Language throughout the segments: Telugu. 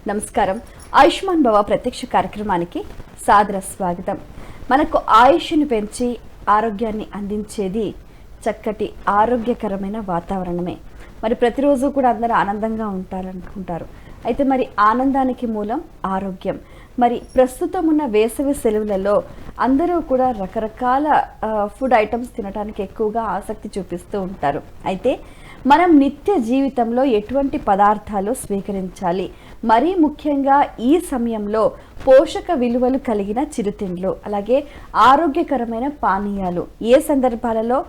నమస్కారం. ఆయుష్మాన్ భవ ప్రత్యక్ష కార్యక్రమానికి సాదర స్వాగతం. మనకు ఆయుష్ను పెంచి ఆరోగ్యాన్ని అందించేది చక్కటి ఆరోగ్యకరమైన వాతావరణమే. మరి ప్రతిరోజు కూడా అందరూ ఆనందంగా ఉంటారనుకుంటారు. అయితే మరి ఆనందానికి మూలం ఆరోగ్యం. మరి ప్రస్తుతం ఉన్న వేసవి సెలవులలో అందరూ కూడా రకరకాల ఫుడ్ ఐటమ్స్ తినడానికి ఎక్కువగా ఆసక్తి చూపిస్తూ ఉంటారు. అయితే మనం నిత్య జీవితంలో ఎటువంటి పదార్థాలు స్వీకరించాలి, మరీ ముఖ్యంగా ఈ సమయంలో పోషక విలువలు కలిగిన చిరుతిండ్లు, అలాగే ఆరోగ్యకరమైన పానీయాలు ఏ సందర్భాలలో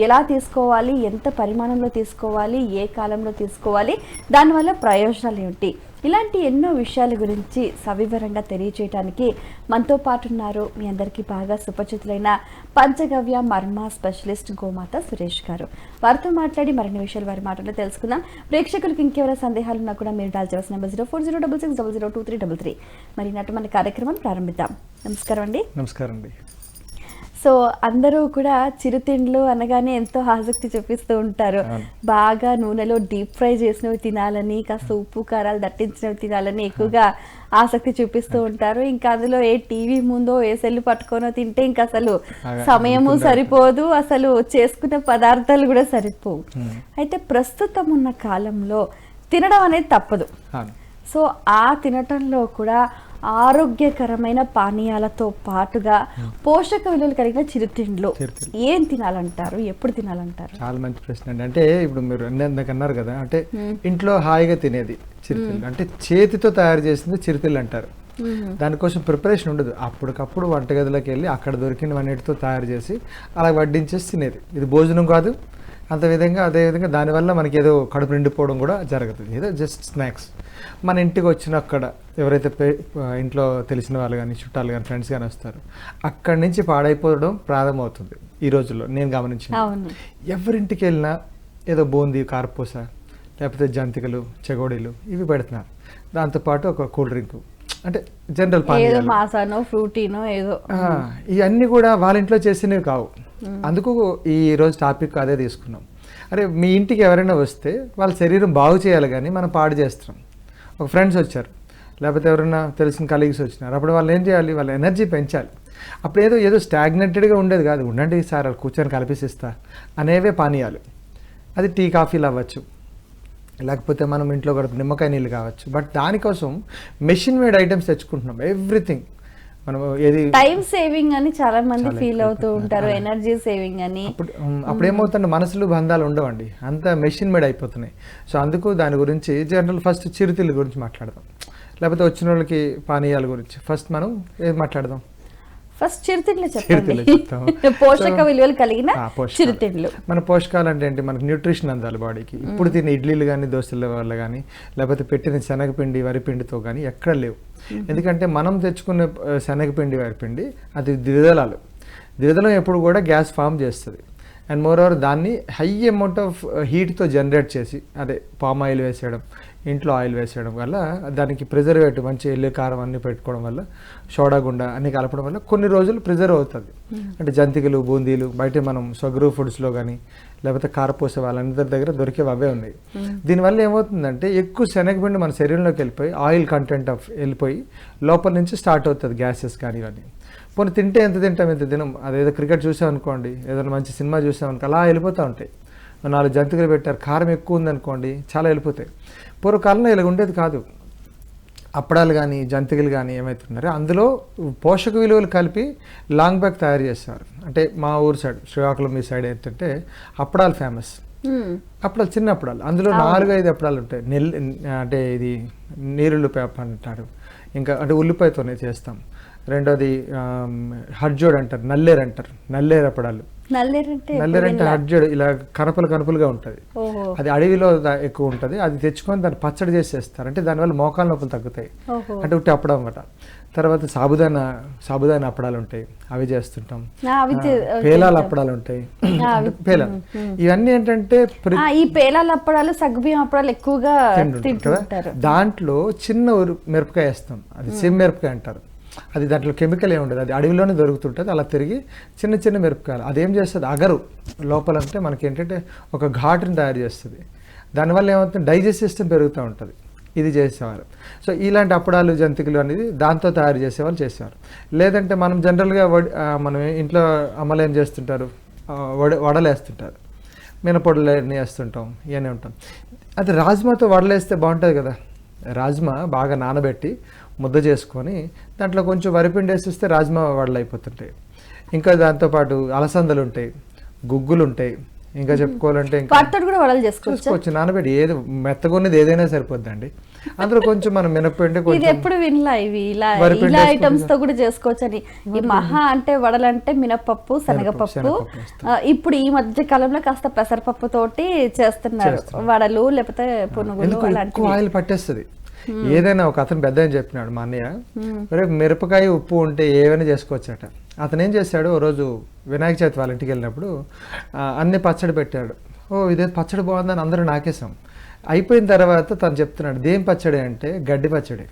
ఎలా తీసుకోవాలి, ఎంత పరిమాణంలో తీసుకోవాలి, ఏ కాలంలో తీసుకోవాలి, దానివల్ల ప్రయోజనాలు ఏమిటి, ఇలాంటి ఎన్నో విషయాల గురించి సవివరంగా తెలియచేయడానికి మనతో పాటు ఉన్నారు మీ అందరికీ బాగా సుపరిచితులైన పంచగవ్య మర్మ స్పెషలిస్ట్ గోమాత సురేష్ గారు. వారితో మాట్లాడి మరిన్ని విషయాలు వారి మాటల్లో తెలుసుకుందాం. ప్రేక్షకులకు ఇంకెవరైనా సందేహాలు ఉన్నా కూడా మీరు డయల్ చేయాల్సిన నెంబర్ 040660023333. మరి నటు మన కార్యక్రమం ప్రారంభిద్దాం. నమస్కారం అండి. నమస్కారం అండి. సో అందరూ కూడా చిరుతిండ్లు అనగానే ఎంతో ఆసక్తి చూపిస్తూ ఉంటారు. బాగా నూనెలో డీప్ ఫ్రై చేసినవి తినాలని, కాస్త ఉప్పు కారాలు దట్టించినవి తినాలని ఎక్కువగా ఆసక్తి చూపిస్తూ ఉంటారు. ఇంకా అందులో ఏ టీవీ ముందో ఏ సెల్లు పట్టుకోనో తింటే ఇంకా అసలు సమయము సరిపోదు, అసలు చేసుకునే పదార్థాలు కూడా సరిపోవు. అయితే ప్రస్తుతం ఉన్న కాలంలో తినడం అనేది తప్పదు. సో ఆ తినటంలో కూడా ఆరోగ్యకరమైన పానీయాలతో పాటుగా పోషక విలువలు కలిగిన చిరుతిండ్లు ఏం తినాలంటారు, ఎప్పుడు తినాలంటారు? చాలా మంచి ప్రశ్న అండి. అంటే ఇప్పుడు మీరు అన్నారు కదా, అంటే ఇంట్లో హాయిగా తినేది చిరుతిళ్ళు, అంటే చేతితో తయారు చేసింది చిరుతిళ్ళు అంటారు. దానికోసం ప్రిపరేషన్ ఉండదు. అప్పటికప్పుడు వంటగదిలోకి వెళ్ళి అక్కడ దొరికినవన్నిటితో తయారు చేసి అలా వడ్డించేసి తినేది. ఇది భోజనం కాదు. అదేవిధంగా దానివల్ల మనకి ఏదో కడుపు నిండిపోవడం కూడా జరుగుతుంది. ఏదో జస్ట్ స్నాక్స్. మన ఇంటికి వచ్చిన అక్కడ ఎవరైతే ఇంట్లో తెలిసిన వాళ్ళు కానీ, చుట్టాలు కానీ, ఫ్రెండ్స్ కానీ వస్తారు, అక్కడి నుంచి పాడైపోవడం ప్రారంభమవుతుంది ఈ రోజుల్లో. నేను గమనించిన ఎవరింటికి వెళ్ళినా ఏదో బూందీ, కారపూస, లేకపోతే జంతికలు, చెగోడీలు ఇవి పెడుతున్నారు. దాంతోపాటు ఒక కూల్ డ్రింక్, అంటే జనరల్ పానీయాలు, ఫ్రూటీనో ఏదో. ఇవన్నీ కూడా వాళ్ళ ఇంట్లో చేసినవి కావు. అందుకు ఈ రోజు టాపిక్ అదే తీసుకున్నాం. అరే మీ ఇంటికి ఎవరైనా వస్తే వాళ్ళ శరీరం బాగు చేయాలి, కానీ మనం పాడు చేస్తున్నాం. ఒక ఫ్రెండ్స్ వచ్చారు, లేకపోతే ఎవరైనా తెలిసిన కలీగ్స్ వచ్చినారు, అప్పుడు వాళ్ళు ఏం చేయాలి, వాళ్ళ ఎనర్జీ పెంచాలి. అప్పుడు ఏదో స్టాగ్నెంటెడ్గా ఉండేది కాదు. ఉండండి సార్ కూర్చొని కల్పిస్తా అనేవే పానీయాలు. అది టీ, కాఫీలు అవ్వచ్చు, లేకపోతే మనం ఇంట్లో కూడా నిమ్మకాయ నీళ్ళు కావచ్చు. బట్ దానికోసం మెషిన్ మేడ్ ఐటమ్స్ తెచ్చుకుంటున్నాం. ఎవ్రీథింగ్ మనం ఏది టైం సేవింగ్ అని చాలా మంది ఫీల్ అవుతూ ఉంటారు, ఎనర్జీ సేవింగ్ అని. అప్పుడు ఏమవుతుంది, మనసులు బంధాలు ఉండవండి, అంత మెషిన్ మేడ్ అయిపోతున్నాయి. సో అందుకు దాని గురించి జనరల్ ఫస్ట్ చిరుతిళ్ళ గురించి మాట్లాడదాం, లేకపోతే వచ్చిన వాళ్ళకి పానీయాల గురించి ఫస్ట్ మనం ఏది మాట్లాడదాం. ఫస్ట్ చిరుతిండ్లు చెప్పండి. పోషక విలువలు కలిగిన చిరుతిండ్లు. మన పోషకాలు అంటే ఏంటి, మనకి న్యూట్రిషన్ అందాలి బాడీకి. ఇప్పుడు తిన్న ఇడ్లీలు కానీ, దోశల వల్ల కానీ, లేకపోతే పెట్టిన శనగపిండి, వరిపిండితో కానీ ఎక్కడ లేవు. ఎందుకంటే మనం తెచ్చుకునే శనగపిండి, వరిపిండి అది ద్విదళం ఎప్పుడు కూడా గ్యాస్ ఫామ్ చేస్తుంది. అండ్ మోర్ ఓవర్ దాన్ని హై అమౌంట్ ఆఫ్ హీట్తో జనరేట్ చేసి, అదే పామ్ ఆయిల్ వేసేయడం, ఇంట్లో ఆయిల్ వేసేయడం వల్ల, దానికి ప్రిజర్వేటివ్ మంచి ఎల్లు కారం అన్నీ పెట్టుకోవడం వల్ల, సోడా గుండా అన్ని కలపడం వల్ల కొన్ని రోజులు ప్రిజర్వ్ అవుతుంది. అంటే జంతికలు, బూందీలు బయట మనం సగ్రు ఫుడ్స్లో కానీ, లేకపోతే కారపూస వాళ్ళందరి దగ్గర దొరికేవి అవే ఉన్నాయి. దీనివల్ల ఏమవుతుందంటే ఎక్కువ శనగపిండి మన శరీరంలోకి వెళ్ళిపోయి ఆయిల్ కంటెంట్ వెళ్ళిపోయి లోపల నుంచి స్టార్ట్ అవుతుంది గ్యాసెస్ కానీ ఇవన్నీ. పోనీ తింటే ఎంత తింటాం, ఎంత తినం. అదేదో క్రికెట్ చూసామనుకోండి, ఏదైనా మంచి సినిమా చూసామనుకో అలా వెళ్ళిపోతూ ఉంటాయి. 4 జంతికలు పెట్టారు, కారం ఎక్కువ ఉందనుకోండి చాలా వెళ్ళిపోతాయి. పూర్వకాలంలో ఇలా ఉండేది కాదు. అప్పడాలు కానీ, జంతికలు కానీ ఏమవుతున్నారో అందులో పోషక విలువలు కలిపి లాంగ్ బ్యాక్ తయారు చేస్తారు. అంటే మా ఊరు సైడ్, శ్రీకాకుళం మీ సైడ్ ఏంటంటే అప్పడాలు ఫేమస్. అప్పడాలు, చిన్న అప్పడాలు, అందులో 4-5 అప్పడాలు ఉంటాయి. అంటే ఇది నీరుల్లిపాయ అంటారు, ఇంకా అంటే ఉల్లిపాయతోనే చేస్తాం. రెండోది హర్జోడ్ అంటారు, నల్లేరు అప్పడాలు. నల్లేరంటే హర్జోడ్ ఇలా కనపలుగా ఉంటుంది. అది అడవిలో ఎక్కువ ఉంటుంది. అది తెచ్చుకొని దాన్ని పచ్చడి చేసేస్తారు. అంటే దానివల్ల మోకాల నొప్పులు తగ్గుతాయి. అంటే ఉట్టి అప్పడం అన్నమాట. తర్వాత సాబుదానా అప్పడాలు ఉంటాయి, అవి చేస్తుంటాం. పేలాల అప్పడాలు ఉంటాయి, పేలాలు. ఇవన్నీ ఏంటంటే ఈ పేలాల అప్పడాలు, సగ్గుబియ్యం అప్పడాలు ఎక్కువగా తింటారు. దాంట్లో చిన్న మిరపకాయ వేస్తాం, అది సిమ్ మిరపకాయ అంటారు. అది దాంట్లో కెమికల్ ఏమి ఉండదు, అది అడవిలోనే దొరుకుతుంటుంది. అలా తిరిగి చిన్న మిరపకాయలు అదేం చేస్తుంది, అగరు లోపల అంటే మనకి ఏంటంటే ఒక ఘాటుని తయారు చేస్తుంది. దానివల్ల ఏమవుతుంది, డైజెస్ట్ సిస్టమ్ పెరుగుతూ ఉంటుంది. ఇది చేసేవారు. సో ఇలాంటి అప్పడాలు జంతికలు అనేది దాంతో తయారు చేసేవాళ్ళు చేసేవారు. లేదంటే మనం జనరల్గా మనం ఇంట్లో అమ్మలు ఏం చేస్తుంటారు, వడలు వేస్తుంటారు, మినపొడలు అన్నీ వేస్తుంటాం, ఇవన్నీ ఉంటాం. అది రాజ్మాతో వడలు వేస్తే బాగుంటుంది కదా. రాజ్మా బాగా నానబెట్టి ముద్ద చేసుకొని దాంట్లో కొంచెం వరిపిండి వేసిస్తే రాజ్మా వడలు అయిపోతుంటాయి. ఇంకా దాంతోపాటు అలసందలు ఉంటాయి, గుగ్గులు ఉంటాయి, ఇంకా చెప్పుకోవాలంటే ఇంకా కూడా వడలు చేసుకోవచ్చు. నానబెట్టి ఏది మెత్తగొన్నది ఏదైనా సరిపోద్దండి. అందులో కొంచెం మనం మినప్పిండి ఇది ఎప్పుడు వినలా, ఇవి ఇలా ఐటమ్స్ తో కూడా చేసుకోవచ్చు అని. ఈ మహా అంటే వడలంటే మినపప్పు, శనగపప్పు. ఇప్పుడు ఈ మధ్య కాలంలో కాస్త పెసరపప్పు తోటి చేస్తున్నారు వడలు, లేకపోతే పునుగులు. ఎక్కువ ఆయిల్ పట్టేస్తుంది. ఏదైనా ఒక అతను పెద్ద అని చెప్పినాడు మా అన్నయ్య, రేపు మిరపకాయ ఉప్పు ఉంటే ఏమైనా చేసుకోవచ్చట. అతను ఏం చేశాడు, ఓ రోజు వినాయక చవితి వాళ్ళ ఇంటికి వెళ్ళినప్పుడు అన్ని పచ్చడి పెట్టాడు. ఇదే పచ్చడి బాగుందని అందరూ నాకేసాం. అయిపోయిన తర్వాత తను చెప్తున్నాడు, దేం పచ్చడి అంటే గడ్డి పచ్చడి.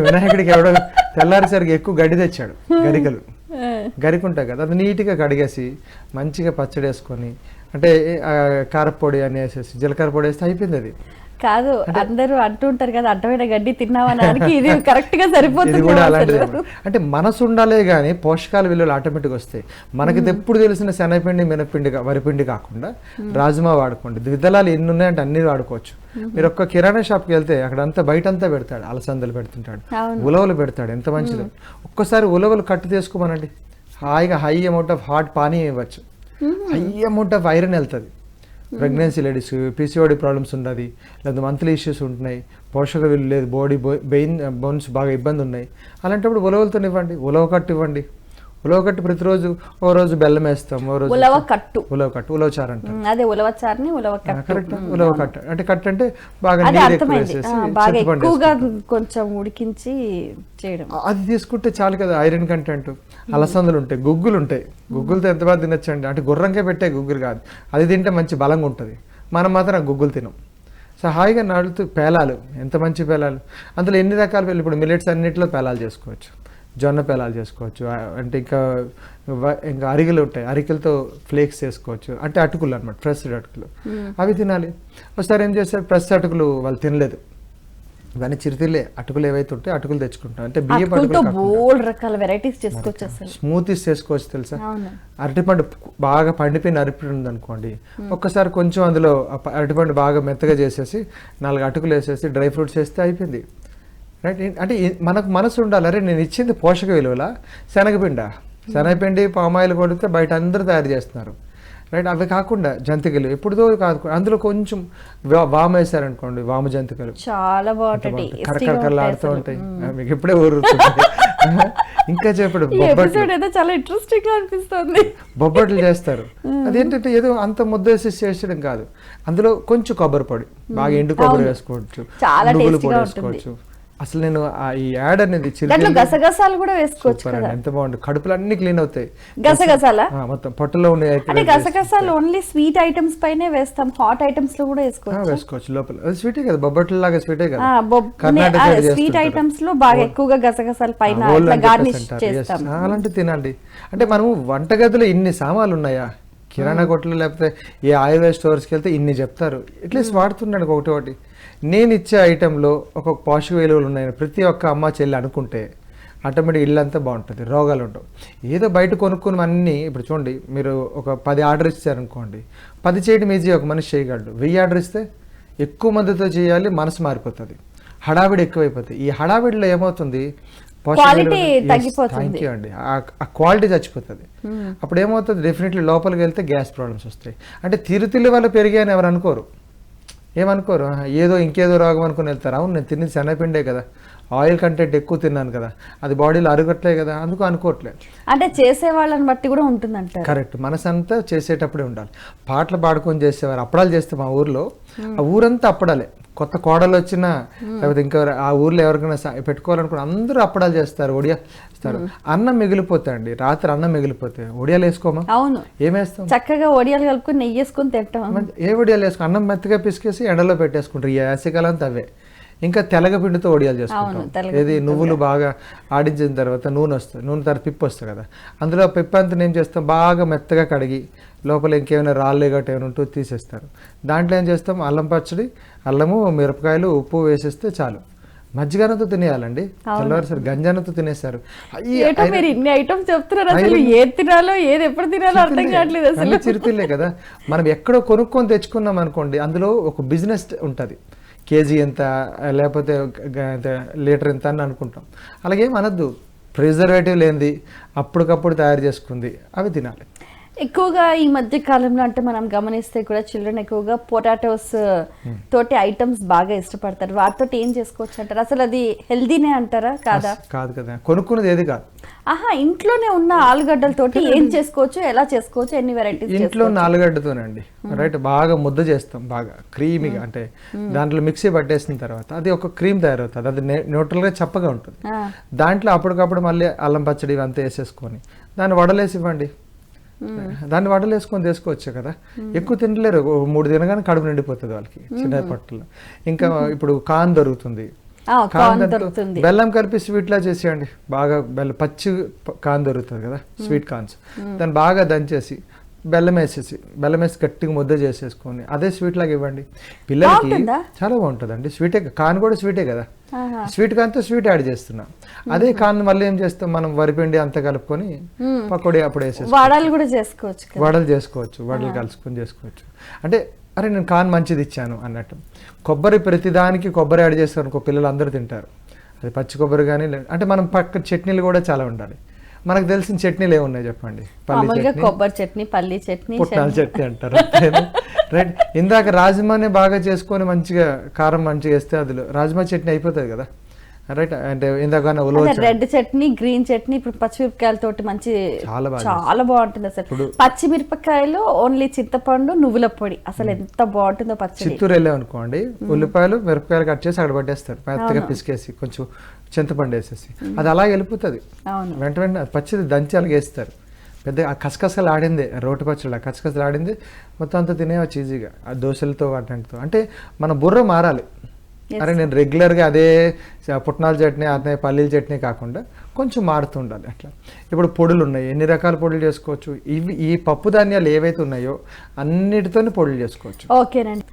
వినాయకుడికి ఎవడో తెల్లారిసరికి ఎక్కువ గడ్డి తెచ్చాడు, గరికుంటాయి కదా, అది నీట్గా కడిగేసి మంచిగా పచ్చడి వేసుకొని, అంటే కారపొడి అని వేసేసి జీలకర్ర పొడి వేస్తే అయిపోయింది. అది కాదు, అందరూ అంటుంటారు కదా అడ్డమైన గడ్డి తిన్నామనడానికి ఇది కరెక్ట్ గా సరిపోతుంది. కూడా అలాంటిది. అంటే మనసు ఉండాలే కానీ పోషకాల విలువలు ఆటోమేటిక్ వస్తాయి. మనకి ఎప్పుడు తెలిసిన శనగపిండి, మినపిండి, వరిపిండి కాకుండా రాజ్మా వాడుకోండి. ద్విదళాలు ఎన్ని ఉన్నాయంటే అన్ని వాడుకోవచ్చు. మీరు ఒక్క కిరాణా షాప్కి వెళ్తే అక్కడ అంతా బయటంతా పెడతాడు, అలసందలు పెడుతుంటాడు, ఉలవలు పెడతాడు, ఎంత మంచిది. ఒక్కసారి ఉలవలు కట్టు తీసుకోమనండి, హాయిగా high amount of hot pani ఇవ్వచ్చు, హై అమౌంట్ ఆఫ్ ఐరన్ వెళ్తుంది. ప్రెగ్నెన్సీ లేడీస్, పీసీఓడి ప్రాబ్లమ్స్ ఉన్నది, లేదా మంత్లీ ఇష్యూస్ ఉంటున్నాయి, పోషక విలువ లేదు, బాడీ బోన్స్ బాగా ఇబ్బంది ఉన్నాయి, అలాంటప్పుడు ఉలవలతో ఇవ్వండి, ఉలవ కట్టు ఇవ్వండి. ఉలవ కట్టు ప్రతిరోజు ఓ రోజు బెల్లం వేస్తాం, ఓ రోజు ఉలవ ఉలవచారు అంటారు. అదే ఉలవచారుని ఉలవ కట్టు. కరెక్ట్, ఉలవ కట్టు అంటే కట్టు అంటే బాగా ఎక్కువగా కొంచెం ఉడికించి చేయడం. అది తీసుకుంటే చాలు కదా, ఐరన్ కంటెంట్. అలసందలు ఉంటాయి, గుగ్గులు ఉంటాయి, గుగ్గులతో ఎంత బాగా తినొచ్చండి. అంటే గుర్రంకే పెట్టే గుగ్గులు కాదు, అది తింటే మంచి బలంగా ఉంటుంది. మనం మాత్రం గుగ్గులు తినం. సో హాయిగా నడుతూ పేలాలు, ఎంత మంచి పేలాలు. అందులో ఎన్ని రకాల ఇప్పుడు మిల్లెట్స్ అన్నింటిలో పేలాలు చేసుకోవచ్చు, జొన్న పేలాలు చేసుకోవచ్చు, అంటే ఇంకా అరిగెలు ఉంటాయి, అరికెలతో ఫ్లేక్స్ చేసుకోవచ్చు, అంటే అటుకులు అనమాట, ఫ్రెష్డ్ అటుకులు, అవి తినాలి. ఒకసారి ఏం చేస్తారు, ఫ్రెష్ అటుకులు వాళ్ళు తినలేదు, ఇవన్నీ చిరుతిళ్ళే అటుకులు ఏవైతే ఉంటాయి అటుకులు తెచ్చుకుంటాం. అంటే బియ్యం రకాల వెరైటీస్ చేసుకోవచ్చు, స్మూతీస్ చేసుకోవచ్చు తెలుసా. అరటిపండు బాగా పండిపోయిన అరటిపండు ఉంది అనుకోండి, ఒక్కసారి కొంచెం అందులో అరటిపండు బాగా మెత్తగా చేసేసి 4 అటుకులు వేసేసి డ్రై ఫ్రూట్స్ వేస్తే అయిపోయింది. రైట్. అంటే మనకు మనసు ఉండాలి, అరే నేను ఇచ్చింది పోషక విలువల శనగపిండి పామాయిల్ కొడితే బయట అందరూ తయారు చేస్తున్నారు. రైట్. అవి కాకుండా జంతికలు ఎప్పుడుదో కాదు, అందులో కొంచెం వాము వేసారనుకోండి, వాము జంతికలు చాలా బాగుంటాయి, కరకరలాడుతూ ఉంటాయి, మీకు ఎప్పుడే ఊరుతుంది. ఇంకా చెప్పడు బొబ్బట్లు చేస్తారు. అదేంటంటే ఏదో అంత ముద్ద వేసి చేసడం కాదు, అందులో కొంచెం కొబ్బరి పొడి, బాగా ఎండు కొబ్బరి వేసుకోవచ్చు, నువ్వుల పొడి వేసుకోవచ్చు. అసలు నేను ఈ యాడ్ అనేది గసగసాలు కూడా వేసుకోవచ్చు, ఎంత బాగుంటుంది, కడుపులు అన్ని క్లీన్ అవుతాయి. గసగసాల మొత్తం పొట్టలో ఉండే గసగసాలు ఓన్లీ స్వీట్ ఐటమ్స్ పైనే వేస్తాం, హాట్ ఐటమ్స్ లో కూడా వేసుకోవచ్చు. లోపల అది స్వీటే కదా, బొబ్బట్ల లాగా స్వీటే కదా. స్వీట్ ఐటమ్స్ లో బాగా ఎక్కువగా గసగసాల పైన గార్నిష్ చేస్తాం. అలాంటివి తినండి. అంటే మనము వంటగదిలో ఇన్ని సామాన్లు ఉన్నాయా, కిరాణా కొట్లు లేకపోతే ఏ ఆయుర్వేద స్టోర్స్కి వెళ్తే ఇన్ని చెప్తారు, అట్లీస్ట్ వాడుతున్నాడు ఒకటి. నేను ఇచ్చే ఐటెంలో ఒక పోషక విలువలు ఉన్నాయని ప్రతి ఒక్క అమ్మ చెల్లి అనుకుంటే ఆటోమేటిక్ ఇల్లంతా బాగుంటుంది, రోగాలు ఉండవు. ఏదో బయట కొనుక్కుని అన్నీ, ఇప్పుడు చూడండి మీరు ఒక 10 ఆర్డర్ ఇచ్చారనుకోండి, 10 చేయడం ఈజీ, ఒక మనిషి చేయగలడు. 1000 ఆర్డర్ ఇస్తే ఎక్కువ మందితో చేయాలి, మనసు మారిపోతుంది, హడావిడి ఎక్కువైపోతుంది. ఈ హడావిడిలో ఏమవుతుంది, థ్యాంక్ యూ అండి, ఆ క్వాలిటీ చచ్చిపోతుంది. అప్పుడు ఏమవుతుంది, డెఫినెట్లీ లోపలికి వెళ్తే గ్యాస్ ప్రాబ్లమ్స్ వస్తాయి. అంటే తిరుతిల్లి వల్ల పెరిగాయని ఎవరు అనుకోరు, ఏమనుకోరు, ఏదో ఇంకేదో రోగం అనుకుని వెళ్తారు. అవును, నేను తిన్నది శనగపిండే కదా, ఆయిల్ కంటెంట్ ఎక్కువ తిన్నాను కదా, అది బాడీలో అరగట్లే కదా, అందుకు అనుకోవట్లేదు. అంటే చేసే వాళ్ళని బట్టి కూడా ఉంటుందంట. కరెక్ట్, మనసు అంతా చేసేటప్పుడే ఉండాలి. పాటలు పాడుకొని చేసేవారు, అప్పడాలు చేస్తే మా ఊర్లో ఆ ఊరంతా అప్పడాలే. కొత్త కోడలు వచ్చినా లేకపోతే ఇంకా ఆ ఊర్లో ఎవరికైనా పెట్టుకోవాలనుకున్న అందరూ అప్పడాలు చేస్తారు, ఒడియా ఇస్తారు. అన్నం మిగిలిపోతాయండి, రాత్రి అన్నం మిగిలిపోతే ఒడియాలు వేసుకోమా? అవును, ఏమేస్తాం, చక్కగా ఒడియాలు కలుపుకొని నెయ్యి వేసుకొని తింటాం. ఏ ఒడియాలు వేసుకో, అన్నం మెత్తగా పిసికేసి ఎండలో పెట్టేసుకుంటారు. ఈ వేసవికాలం అంతా అవే. ఇంకా తెలగపిండితో వడియాలు చేసుకుంటాం. అవును, తెలగపిండితో ఏది నువ్వులు బాగా ఆడించిన తర్వాత నూనె వస్తుంది, నూనె తర్వాత పిప్పు వస్తుంది కదా, అందులో పిప్పు అంతా ఏం చేస్తాం, బాగా మెత్తగా కడిగి లోపల ఇంకేమైనా రాళ్ళు గట్ట ఏమైనా ఉంటూ తీసేస్తారు. దాంట్లో ఏం చేస్తాం, అల్లం పచ్చడి, అల్లము, మిరపకాయలు, ఉప్పు వేసేస్తే చాలు. మజ్జిగనంతో తినేయాలండి, తెల్లవారు గంజానంతో తినేస్తారు. ఏంటో మీరు ఇన్ని ఐటమ్స్ చెప్తున్నారు, అసలు ఏది తినాలో ఏది ఎప్పుడు తినాలో అర్థం కావట్లేదు అసలు. చిరుతిళ్ళే కదా, మనం ఎక్కడో కొనుక్కొని తెచ్చుకున్నాం అనుకోండి, అందులో ఒక బిజినెస్ ఉంటుంది, కేజీ ఎంత లేకపోతే లీటర్ ఎంత అని అనుకుంటాం. అలాగే అనద్దు, ప్రిజర్వేటివ్ లేనిది అప్పటికప్పుడు తయారు చేసుకుంది అవి తినాలి. ఎక్కువగా ఈ మధ్య కాలంలో అంటే మనం గమనిస్తే కూడా చిల్డ్రన్ ఎక్కువగా పొటాటోస్ తోటి ఐటమ్స్ బాగా ఇష్టపడతారు. వాటితో ఏం చేసుకోవచ్చు అంటారు? అసలు అది హెల్దీనే అంటారా? కాదా? కాదు కదా, కొనుక్కున్నది ఏది కాదు. ఆహా, ఇంట్లోనే ఉన్న ఆలుగడ్డలతోటి ఏం చేసుకోవచ్చు, ఎలా చేసుకోవచ్చు, ఎన్ని వెరైటీస్? ఇంట్లో ఉన్న ఆలుగడ్డతోనండి, రైట్, బాగా ముద్ద చేస్తాం, బాగా క్రీమీగా, అంటే దాంట్లో మిక్సీ పట్టేసిన తర్వాత అది ఒక క్రీమ్ తయారవుతుంది. అది న్యూట్రల్గా చప్పగా ఉంటుంది. దాంట్లో అప్పటికప్పుడు మళ్ళీ అల్లం పచ్చడి ఇవంతా వేసేసుకొని దాన్ని వడలేసి ఇవ్వండి, దాన్ని వడలు వేసుకొని తీసుకోవచ్చు కదా. ఎక్కువ తినలేరు, 3 తినగానే కడుపు నిండిపోతుంది వాళ్ళకి చిన్న పట్టులో. ఇంకా ఇప్పుడు కాన్ దొరుకుతుంది, బెల్లం కలిపి స్వీట్ లా చేసేయండి, బాగా పచ్చి కాన్ దొరుకుతుంది కదా, స్వీట్ కార్న్స్, దాన్ని బాగా దంచేసి బెల్లం వేసి గట్టిగా ముద్ద చేసేసుకొని అదే స్వీట్ లాగా ఇవ్వండి పిల్లలకి. చాలా బాగుంటుందండి. స్వీటే, కాన్ కూడా స్వీటే కదా, స్వీట్ కాన్తో స్వీట్ యాడ్ చేస్తున్నాం. అదే కాన్ మళ్ళీ ఏం చేస్తాం, మనం వరిపిండి అంతా కలుపుకొని పకోడీ అప్పుడు వేసేసి వడలు కూడా చేసుకోవచ్చు, వడలు కలుసుకొని చేసుకోవచ్చు. అంటే అరే నేను కాన్ మంచిది ఇచ్చాను అన్నట్టు. కొబ్బరి, ప్రతిదానికి కొబ్బరి యాడ్ చేస్తారు అనుకో, పిల్లలు అందరూ తింటారు. అది పచ్చి కొబ్బరి కానీ, అంటే మనం పక్క చట్నీలు కూడా చాలా ఉండాలి. మనకు తెలిసిన చట్నీలు ఏమున్నాయి చెప్పండి? కొబ్బరి చట్నీ, పల్లి చట్నీ, పుట్నాల చట్నీ అంటారు, రైట్. ఇందాక రాజ్మాని బాగా చేసుకొని మంచిగా కారం మంచిగా వేస్తే అది రాజ్మా చట్నీ అయిపోతుంది కదా, రైట్. అంటే ఇందాక రెడ్ చట్నీ, గ్రీన్ చట్నీ, ఇప్పుడు పచ్చిమిరపకాయలతోటి మంచి చాలా బాగుంటుంది అసలు. పచ్చిమిరపకాయలు ఓన్లీ చింతపండు, నువ్వుల పొడి, అసలు ఎంత బాగుంటుందో పచ్చడి. చిత్తూరు వెళ్ళాం అనుకోండి, ఉల్లిపాయలు మిరపకాయలు కట్ చేసి అక్కడ పట్టేస్తారు, మెత్తగా పిసికేసి కొంచెం చింతపండు వేసేసి అది అలా వెళ్ళిపోతుంది. వెంట వెంటనే పచ్చిది దంచి అలాగే వేస్తారు. పెద్ద ఆ కసకసలు ఆడిందే రోటి పచ్చడి, కసకసలు ఆడింది మొత్తం అంతా తినేవచ్చు ఈజీగా, ఆ దోశలతో వాటితో. అంటే మన బుర్ర మారాలి. అరే నేను రెగ్యులర్గా అదే పుట్నాల చట్నీ, అదే పల్లీల చట్నీ కాకుండా కొంచెం మారుతూ ఉండాలి అట్లా. ఇప్పుడు పొడులు ఉన్నాయి, ఎన్ని రకాల పొడులు చేసుకోవచ్చు. ఈ పప్పు ధాన్యాలు ఏవైతే ఉన్నాయో అన్నిటితోనే పొడులు చేసుకోవచ్చు. ఓకేనండి.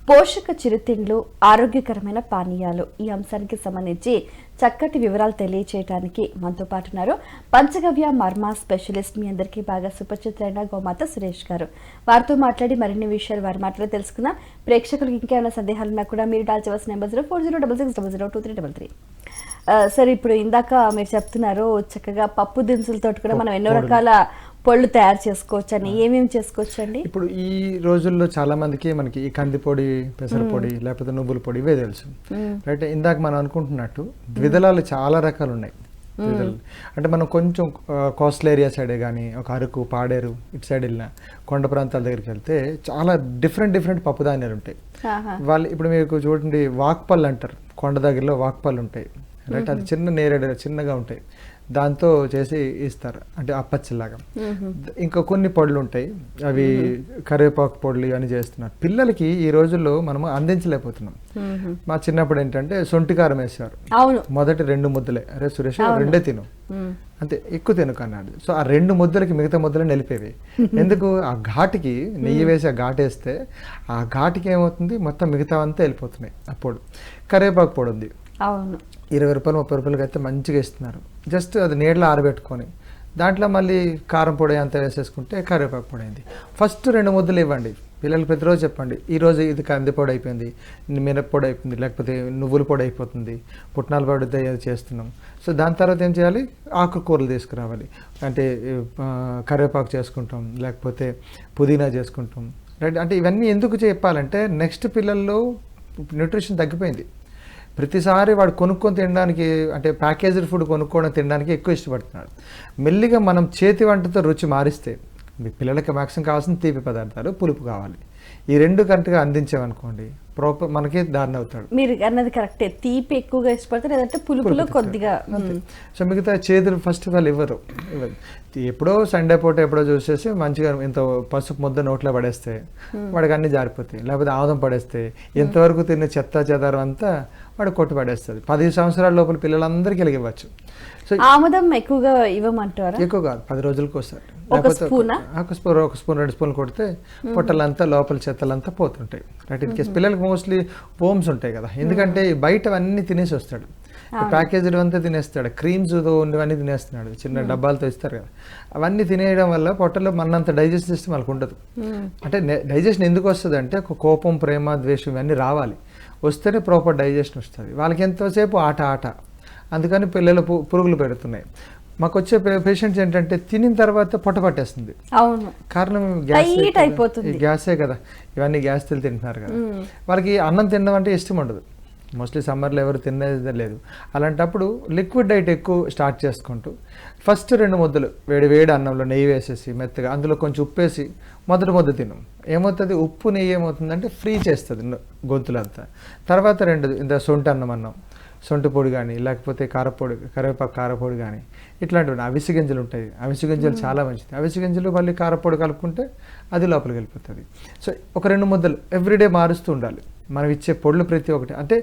పోషక చిరుతిండ్లు, ఆరోగ్యకరమైన పానీయాలు, ఈ అంశానికి సంబంధించి చక్కటి వివరాలు తెలియచేయడానికి మనతో పాటు ఉన్నారు పంచగవ్య మర్మ స్పెషలిస్ట్, మీ అందరికీ బాగా సుపరిచితులైన గోమాత సురేష్ గారు. వారితో మాట్లాడి మరిన్ని విషయాలు వారి మాటలో తెలుసుకుందాం. ప్రేక్షకులకు ఇంకేమైనా సందేహాలు ఉన్నా కూడా మీరు దాల్చవలసిన నెంబర్ 4066602333. సరే, ఇప్పుడు ఇందాక మీరు చెప్తున్నారు చక్కగా పప్పు దినుసులతో కూడా మనం ఎన్నో రకాల పొళ్ళు తయారు చేసుకోవచ్చు అని. ఏమేమి చేసుకోవచ్చు అండి? ఇప్పుడు ఈ రోజుల్లో చాలా మందికి మనకి ఈ కందిపొడి, పెసరపొడి, లేకపోతే నువ్వుల పొడి ఇవే తెలుసు, రైట్. ఇందాక మనం అనుకుంటున్నట్టు ద్విదళాలు చాలా రకాలు ఉన్నాయి. అంటే మనం కొంచెం కోస్టల్ ఏరియా సైడే కానీ, ఒక అరకు, పాడేరు ఇటు సైడ్ వెళ్ళినా, కొండ ప్రాంతాల దగ్గరికి వెళ్తే చాలా డిఫరెంట్ పప్పు ధాన్యాలు ఉంటాయి. వాళ్ళు ఇప్పుడు మీకు చూడండి, వాక్పళ్ళు అంటారు, కొండ దగ్గరలో వాక్పళ్ళు ఉంటాయి, రైట్. అది చిన్న నేరేడు చిన్నగా ఉంటాయి, దాంతో చేసి ఇస్తారు, అంటే అప్పచ్చిలాగా. ఇంకా కొన్ని పొడులు ఉంటాయి, అవి కరివేపాకు పొడులు ఇవన్నీ చేస్తున్నారు. పిల్లలకి ఈ రోజుల్లో మనము అందించలేకపోతున్నాం. మా చిన్నప్పుడు ఏంటంటే సొంటి కారం వేసేవారు, మొదటి 2 ముద్దలే, అరే సురేష్ 2 తిను అంతే, ఎక్కువ తినకు అన్నాడు. సో ఆ 2 ముద్దలకి మిగతా ముద్దలు నిలిపేవి. ఎందుకు? ఆ ఘాటికి నెయ్యి వేసి ఆ ఘాటు వేస్తే ఆ ఘాటికి ఏమవుతుంది, మొత్తం మిగతా అంతా వెళ్ళిపోతున్నాయి. అప్పుడు కరివేపాకు పొడి ఉంది, 20 రూపాయలు 30 రూపాయలకి అయితే మంచిగా ఇస్తున్నారు. జస్ట్ అది నీడలో ఆరబెట్టుకొని దాంట్లో మళ్ళీ కారం పొడి అంతా వేసేసుకుంటే కరివేపాకు పొడి అయింది. ఫస్ట్ 2 ముద్దలు ఇవ్వండి పిల్లలు, ప్రతిరోజు చెప్పండి, ఈరోజు ఇది కంది పొడి అయిపోయింది, మినప్పొడి అయిపోయింది, లేకపోతే నువ్వుల పొడి అయిపోతుంది, పుట్నాల పొడి చేస్తున్నాం. సో దాని తర్వాత ఏం చేయాలి, ఆకుకూరలు తీసుకురావాలి. అంటే కరివేపాకు చేసుకుంటాం, లేకపోతే పుదీనా చేసుకుంటాం, రైట్. అంటే ఇవన్నీ ఎందుకు చెప్పాలంటే నెక్స్ట్ పిల్లల్లో న్యూట్రిషన్ తగ్గిపోయింది. ప్రతిసారి వాడు కొనుక్కొని తినడానికి, అంటే ప్యాకేజ్డ్ ఫుడ్ కొనుక్కోవడం తినడానికి ఎక్కువ ఇష్టపడుతున్నాడు. మెల్లిగా మనం చేతి వంటతో రుచి మారిస్తే, మీ పిల్లలకి మ్యాక్సిమం కావాల్సిన తీపి పదార్థాలు, పులుపు కావాలి, ఈ 2 కరెక్ట్గా అందించామనుకోండి ప్రాపర్ మనకి దారిని అవుతాడు. మీరు అన్నది కరెక్టే, తీపి ఎక్కువగా ఇష్టపడతారు, లేదంటే పులుపులో కొద్దిగా. సో మిగతా చేదులు ఫస్ట్ ఆఫ్ ఆల్ ఇవ్వరు. ఎప్పుడో సండే పూట ఎప్పుడో చూసేసి మంచిగా ఇంత పసుపు ముద్ద నోట్లో పడేస్తే వాడికి అన్ని జారిపోతాయి. లేకపోతే ఆముదం పడేస్తే ఎంతవరకు తిన్న చెత్త చెదారం అంతా వాడు కొట్టి పడేస్తుంది. 10 సంవత్సరాల లోపల పిల్లలందరికీ ఇవ్వచ్చు. సో ఆముదం ఎక్కువగా ఇవ్వమంటారా? ఎక్కువ కాదు, 10 రోజులకు ఒకసారి, ఒక స్పూన్ 2 స్పూన్లు కొడితే పొట్టలంతా లోపల చెత్తలంతా పోతుంటాయి. రైట్. ఇన్ కేసు పిల్లలకి మోస్ట్లీ పోమ్స్ ఉంటాయి కదా, ఎందుకంటే బయట అన్నీ తినేసి వస్తాడు, ప్యాకేజీలు అంతా తినేస్తాడు, క్రీమ్స్తో ఉన్నవన్నీ తినేస్తున్నాడు, చిన్న డబ్బాలతో ఇస్తారు కదా, అవన్నీ తినేయడం వల్ల పొట్టలో మనంత డైజెస్ట్ సిస్టమ్ వాళ్ళకి ఉండదు. అంటే డైజెషన్ ఎందుకు వస్తుంది అంటే ఒక కోపం, ప్రేమ, ద్వేషం ఇవన్నీ రావాలి, వస్తేనే ప్రాపర్ డైజెషన్ వస్తుంది. వాళ్ళకి ఎంతోసేపు ఆట, అందుకని పిల్లలు పురుగులు పెడుతున్నాయి. మాకు వచ్చే పేషెంట్స్ ఏంటంటే తినిన తర్వాత పొట్ట పట్టేస్తుంది. అవును, కారణం గ్యాసే కదా, ఇవన్నీ గ్యాస్ తింటున్నారు కదా. వాళ్ళకి అన్నం తినడం అంటే ఇష్టం ఉండదు, మోస్ట్లీ సమ్మర్లో ఎవరు తినేది లేదు. అలాంటప్పుడు లిక్విడ్ డైట్ ఎక్కువ స్టార్ట్ చేసుకుంటూ ఫస్ట్ 2 ముద్దలు వేడి అన్నంలో నెయ్యి వేసేసి మెత్తగా అందులో కొంచెం ఉప్పేసి మొదటి ముద్ద తినం. ఏమవుతుంది, ఉప్పు నెయ్యి ఏమవుతుందంటే ఫ్రీ చేస్తుంది గొంతులంతా. తర్వాత 2 ఇంత సొంటి పొడి కానీ, లేకపోతే కరివేపాకు కారపొడి కానీ, ఇట్లాంటివి అవిసె గింజలు ఉంటాయి, అవిసె గింజలు చాలా మంచిది. అవిసె గింజలు మళ్ళీ కారపొడి కలుపుకుంటే అది లోపలికి వెళ్ళిపోతుంది. సో ఒక 2 ముద్దలు ఎవ్రీడే మారుస్తూ ఉండాలి మనం ఇచ్చే పొడులు ప్రతి ఒక్కటి. అంటే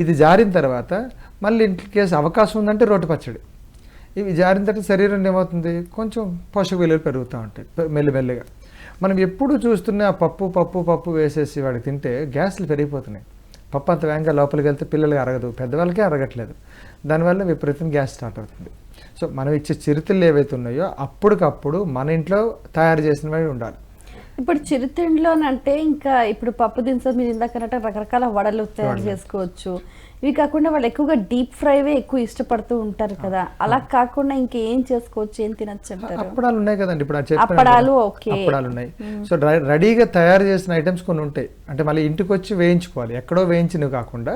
ఇది జారిన తర్వాత మళ్ళీ ఇంటి కేసు అవకాశం ఉందంటే రోటి పచ్చడి. ఇవి జారిన తర్వాత శరీరం ఏమవుతుంది, కొంచెం పోషక విలువలు పెరుగుతూ ఉంటాయి మెల్లిమెల్లిగా. మనం ఎప్పుడు చూస్తున్న పప్పు వేసేసి వాడికి తింటే గ్యాస్లు పెరిగిపోతున్నాయి. పప్పు అంత వేగంగా లోపలికి వెళ్తే పిల్లలకి అరగదు, పెద్దవాళ్ళకే అరగట్లేదు, దానివల్ల విపరీతం గ్యాస్ స్టార్ట్ అవుతుంది. సో మనం ఇచ్చే చిరుతిళ్ళు ఏవైతే ఉన్నాయో అప్పటికప్పుడు మన ఇంట్లో తయారు చేసినవి ఉండాలి. ఇప్పుడు చిరుతిండిలోనంటే ఇంకా ఇప్పుడు పప్పు దినుసులు మీరు ఇందాకన్నట్టు రకరకాల వడలు తయారు చేసుకోవచ్చు. ఇవి కాకుండా వాళ్ళు ఎక్కువగా డీప్ ఫ్రైవే ఎక్కువ ఇష్టపడుతూ ఉంటారు కదా, అలా కాకుండా ఇంకేం చేసుకోవచ్చు, ఏం తినచ్చు అంటారు? అప్పడాలు ఉన్నాయి కదండి, ఇప్పుడు అప్పడాలు ఉన్నాయి. సో రెడీగా తయారు చేసిన ఐటమ్స్ కొన్ని ఉంటాయి, అంటే మళ్ళీ ఇంటికి వచ్చి వేయించుకోవాలి, ఎక్కడో వేయించినవి కాకుండా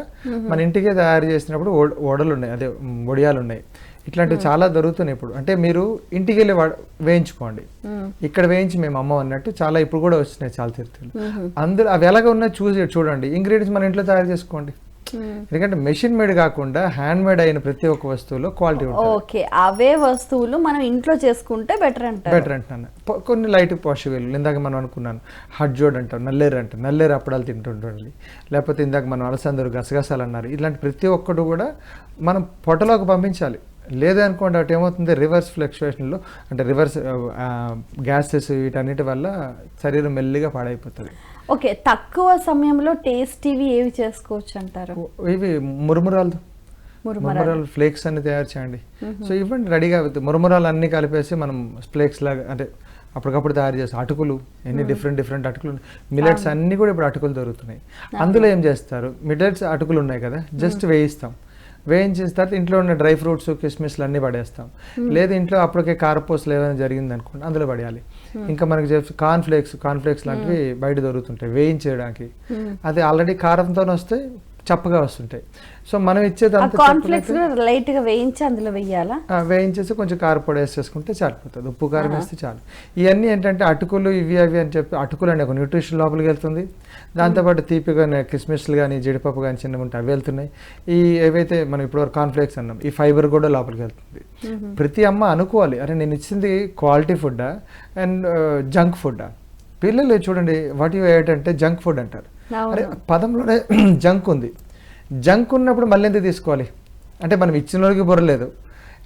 మన ఇంటికే తయారు చేసినప్పుడు వడలు ఉన్నాయి, అదే వడియాలు ఉన్నాయి, ఇట్లాంటివి చాలా దొరుకుతున్నాయి ఇప్పుడు. అంటే మీరు ఇంటికి వెళ్ళి వేయించుకోండి, ఇక్కడ వేయించి మేము అమ్మ అన్నట్టు చాలా ఇప్పుడు కూడా వస్తున్నాయి చాలా తీర్థాలు. అందులో అవి ఎలాగ ఉన్నాయి చూడండి, ఇంగ్రీడియంట్స్ మన ఇంట్లో తయారు చేసుకోండి. ఎందుకంటే మెషిన్ మేడ్ కాకుండా హ్యాండ్ మేడ్ అయిన ప్రతి ఒక్క వస్తువులో క్వాలిటీ ఉంటుంది. ఓకే, అవే వస్తువులు మనం ఇంట్లో చేసుకుంటే బెటర్ అంటున్నాను. కొన్ని లైట్ పోషక విలువలు ఇందాక మనం అనుకున్నాను, హడ్జోడ్ అంటాం, నల్లేరు అప్పడాలు తింటుండండి, లేకపోతే ఇందాక మనం అలసందరు గసగసాలు అన్నారు, ఇలాంటి ప్రతి ఒక్కటి కూడా మనం పొట్టలోకి పంపించాలి. లేదనుకోండి అటు ఏమవుతుంది, రివర్స్ ఫ్లక్చుయేషన్లో అంటే రివర్స్ గ్యాసెస్ వీటన్నిటి వల్ల శరీరం మెల్లిగా పాడైపోతుంది. ఓకే, తక్కువ సమయంలో టేస్టీవి ఏవి చేసుకోవచ్చు అంటారు? ఇవి మురుమురాలు ఫ్లేక్స్ అన్ని తయారు చేయండి. సో ఇవ్వండి రెడీగా, మురుమురాలు అన్ని కలిపేసి మనం ఫ్లేక్స్ లాగా అంటే అప్పటికప్పుడు తయారు చేస్తాం. అటుకులు ఎన్ని డిఫరెంట్ అటుకులు, మిల్లెట్స్ అన్ని కూడా ఇప్పుడు అటుకులు దొరుకుతున్నాయి. అందులో ఏం చేస్తారు, మిల్లెట్స్ అటుకులు ఉన్నాయి కదా, జస్ట్ వేయించిన తర్వాత ఇంట్లో ఉన్న డ్రై ఫ్రూట్స్, కిస్మిస్లు అన్నీ పడేస్తాం. లేదు ఇంట్లో అప్పటికే కారపూసలు ఏదైనా జరిగింది అనుకోండి అందులో పడేయాలి. ఇంకా మనకి కార్న్ఫ్లేక్స్ లాంటివి బయట దొరుకుతుంటాయి వేయించడానికి, అది ఆల్రెడీ కారంతో వస్తే చప్పగా వస్తుంటాయి. సో మనం ఇచ్చేది లైట్ గా వేయించి అందులో వేయించేసి కొంచెం కారపొడి వేసేసుకుంటే సరిపోతుంది, ఉప్పు కారం వేస్తే చాలు. ఇవన్నీ ఏంటంటే అటుకులు ఇవి అవి అని చెప్పి, అటుకులు అనే ఒక న్యూట్రిషన్ లోపలికి వెళ్తుంది, దాంతోపాటు తీపిగా కిస్మిస్లు కానీ జీడిపప్పు కానీ చిన్నగా ఉంటే అవి వెళ్తున్నాయి. ఈ ఏవైతే మనం ఇప్పుడు కార్న్ఫ్లేక్స్ అన్నాం, ఈ ఫైబర్ కూడా లోపలికి వెళ్తుంది. ప్రతి అమ్మ అనుకోవాలి, అరే నేను ఇచ్చింది క్వాలిటీ ఫుడ్డా అండ్ జంక్ ఫుడ్డా. పిల్లలు చూడండి వాట్ యు ఎట్ అంటే జంక్ ఫుడ్ అంటారు. అరే పదంలోనే జంక్ ఉంది, జంక్ ఉన్నప్పుడు మళ్ళీ ఎందుకు తీసుకోవాలి అంటే మనం ఇచ్చిన వాడికి బుర్రలేదు,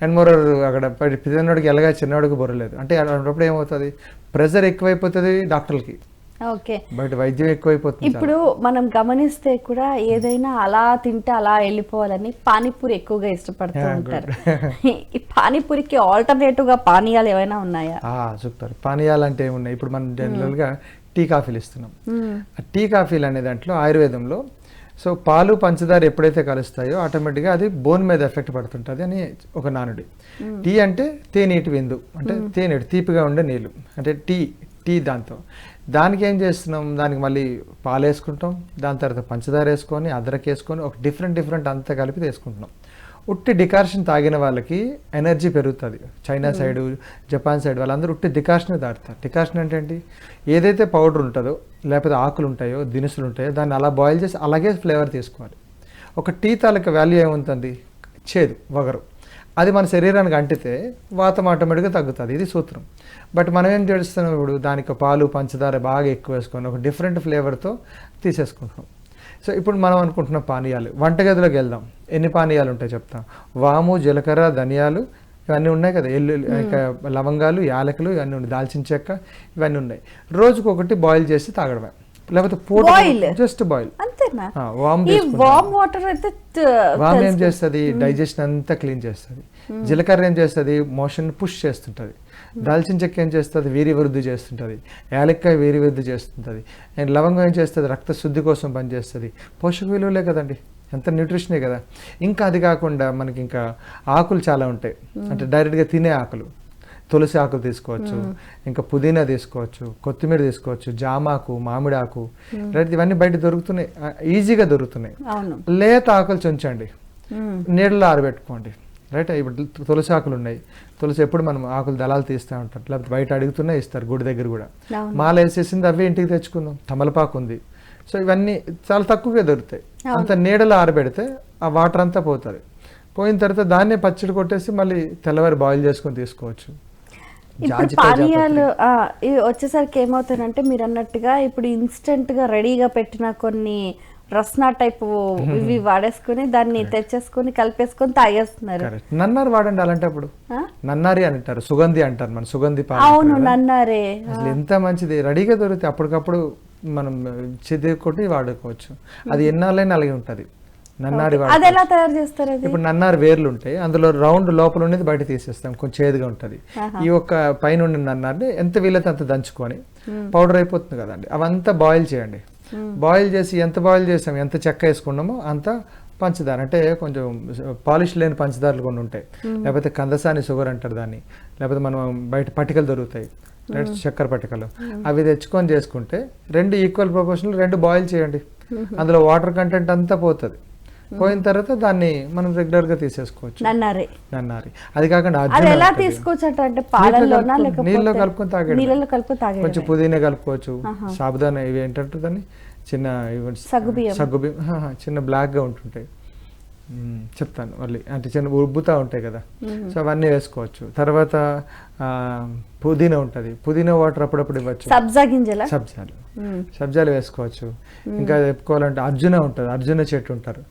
అండ్ మోర్ అక్కడ పిల్లవాడికి ఎలాగా చిన్నవాడికి బుర్రలేదు అంటే అలాంటప్పుడు ఏమవుతుంది, ప్రెషర్ ఎక్కువైపోతుంది డాక్టర్లకి, బయట వైద్యం ఎక్కువైపోతుంది. ఇప్పుడు మనం గమనిస్తే కూడా ఏదైనా అలా తింటే అలా వెళ్ళిపోవాలని పానీపూరి ఎక్కువగా ఇష్టపడుతూ ఉంటారు. ఈ పానీపూరికి ఆల్టర్నేటివ్ గా పానీయాలు ఏమైనా ఉన్నాయా? సూపర్. పానీయాలు అంటే ఏమున్నాయి, ఇప్పుడు మనం జనరల్ గా టీ కాఫీలు ఇస్తున్నాం. ఆ టీ కాఫీలు అనే దాంట్లో ఆయుర్వేదంలో సో పాలు పంచదార ఎప్పుడైతే కలుస్తాయో ఆటోమేటిక్గా అది బోన్ మీద ఎఫెక్ట్ పడుతుంటుంది అని ఒక నానుడి. టీ అంటే తేనీటి విందు, అంటే తేనెడు తీపిగా ఉండే నీళ్ళు, అంటే టీ దానికి ఏం చేస్తున్నాం, దానికి మళ్ళీ పాలు వేసుకుంటాం, దాని తర్వాత పంచదార వేసుకొని అదరక వేసుకొని ఒక డిఫరెంట్ అంతా కలిపి తీసుకుంటున్నాం. ఉట్టి డికాషన్ తాగిన వాళ్ళకి ఎనర్జీ పెరుగుతుంది. చైనా సైడు, జపాన్ సైడ్ వాళ్ళందరూ ఉట్టి డికాషనే తాగుతారు. డికాషన్ అంటే ఏంటి, ఏదైతే పౌడర్ ఉంటుందో లేకపోతే ఆకులు ఉంటాయో దినుసులు ఉంటాయో దాన్ని అలా బాయిల్ చేసి అలాగే ఫ్లేవర్ తీసుకోవాలి. ఒక టీ తాలూకా వాల్యూ ఏముంటుంది, చేదు, వగరు. అది మన శరీరానికి అంటితే వాతం ఆటోమేటిక్గా తగ్గుతుంది. ఇది సూత్రం. బట్ మనం ఏం చేస్తున్నాం ఇప్పుడు, దానికి పాలు పంచదార బాగా ఎక్కువ వేసుకొని ఒక డిఫరెంట్ ఫ్లేవర్తో తీసేసుకుంటాం. సో ఇప్పుడు మనం అనుకుంటున్న పానీయాలు, వంటగదిలోకి వెళ్దాం. ఎన్ని పానీయాలు ఉంటాయి చెప్తాం. వాము, జీలకర్ర, ధనియాలు ఇవన్నీ ఉన్నాయి కదా, లవంగాలు, యాలకులు ఇవన్నీ ఉన్నాయి, దాల్చిన చెక్క ఇవన్నీ ఉన్నాయి. రోజుకు ఒకటి బాయిల్ చేసి తాగడమే, లేకపోతే జస్ట్ బాయిల్. వామ్ ఏం చేస్తుంది, డైజెషన్ అంతా క్లీన్ చేస్తుంది. జీలకర్ర ఏం చేస్తుంది, మోషన్ పుష్ చేస్తుంటుంది. దాల్చిన చెక్క ఏం చేస్తుంది, వీర్య వృద్ధి చేస్తుంటుంది. యాలక్కాయ వీర్య వృద్ధి చేస్తుంటుంది. అండ్ లవంగం ఏం చేస్తుంది, రక్త శుద్ధి కోసం పనిచేస్తుంది. పోషక విలువలే కదండి, ఎంత న్యూట్రిషనే కదా. ఇంకా అది కాకుండా మనకి ఇంకా ఆకులు చాలా ఉంటాయి, అంటే డైరెక్ట్గా తినే ఆకులు. తులసి ఆకులు తీసుకోవచ్చు, ఇంకా పుదీనా తీసుకోవచ్చు, కొత్తిమీర తీసుకోవచ్చు, జామాకు, మామిడాకు, రైట్, ఇవన్నీ బయట దొరుకుతున్నాయి, ఈజీగా దొరుకుతున్నాయి. లేత ఆకులు చుంచండి, నీళ్ళలో ఆరబెట్టుకోండి. రైట్, ఇప్పుడు తులసి ఆకులు ఉన్నాయి. తులసి ఎప్పుడు మనం ఆకులు దళాలు తీస్తూ ఉంటాం, లేకపోతే బయట అడుగుతున్నా ఇస్తారు, గుడి దగ్గర కూడా. మాల వేసేసింది అవే ఇంటికి తెచ్చుకుందాం. తమలపాకు ఉంది. సో ఇవన్నీ చాలా తక్కువగా దొరుకుతాయి. అంత నీడలో ఆరబెడితే ఆ వాటర్ అంతా పోతుంది. పోయిన తర్వాత దాన్నే పచ్చడి కొట్టేసి మళ్ళీ తెల్లవారి బాయిల్ చేసుకొని తీసుకోవచ్చు. ఇప్పుడు పానీయాలు వచ్చేసరికి ఏమవుతాయంటే, మీరు అన్నట్టుగా ఇప్పుడు ఇన్స్టెంట్ గా రెడీగా పెట్టిన కొన్ని రస్నా టైప్ ఇవి వాడేసుకుని దాన్ని తెచ్చేసుకుని కలిపేసుకొని తాగేస్తున్నారు. నన్నారి వాడండి అలాంటప్పుడు. నన్నారి అంటారు, సుగంధి అంటారు, మన సుగంధి పాలు. అవును, నన్నారే అసలు ఎంత మంచిది, రెడీగా దొరికితే అప్పటికప్పుడు మనం చెది కొట్టి వాడుకోవచ్చు. అది ఎన్నాళ్ళైనా అలాగే ఉంటుంది. నన్నారి అది ఎలా తయారు చేస్తారు? ఇప్పుడు నన్నారి వేర్లు ఉంటాయి, అందులో రౌండ్ లోపల ఉండేది బయట తీసేస్తాం, కొంచెం చేదుగా ఉంటుంది. ఈ ఒక్క పైన ఉండిన నన్నారిని ఎంత వీలైతే అంత దంచుకొని పౌడర్ అయిపోతుంది కదండి, అవంతా బాయిల్ చేయండి. బాయిల్ చేసి ఎంత బాయిల్ చేసాం, ఎంత చెక్క వేసుకున్నామో అంత పంచదార, అంటే కొంచెం పాలిష్ లేని పంచదారలు కొన్ని ఉంటాయి, లేకపోతే కందసాని షుగర్ అంటారు దాన్ని, లేకపోతే మనం బయట పట్టికలు దొరుకుతాయి, చక్కెర పట్టికలు, అవి తెచ్చుకొని చేసుకుంటే 2 ఈక్వల్ ప్రపోర్షన్లు 2 బాయిల్ చేయండి. అందులో వాటర్ కంటెంట్ అంతా పోతుంది. పోయిన తర్వాత దాన్ని మనం రెగ్యులర్ గా తీసేసుకోవచ్చు. నన్నారి అది కాకుండా నీళ్ళలో కలుపుకొని తాగండి. కొంచెం పుదీనా కలుపుకోవచ్చు, సాబుదానా ఇవి ఏంటంటే దాన్ని చిన్న సగ్గుబియ్యం చిన్న బ్లాక్ గా ఉంటుంటాయి, చెప్తాను మళ్ళీ, అంటే చిన్న ఉబ్బుతా ఉంటాయి కదా, సో అవన్నీ వేసుకోవచ్చు. తర్వాత పుదీనా ఉంటుంది, పుదీనా వాటర్ అప్పుడప్పుడు ఇవ్వచ్చు. సబ్జాలు వేసుకోవచ్చు. ఇంకా చెప్పుకోవాలంటే అర్జున ఉంటుంది, అర్జున చెట్టు ఉంటారు,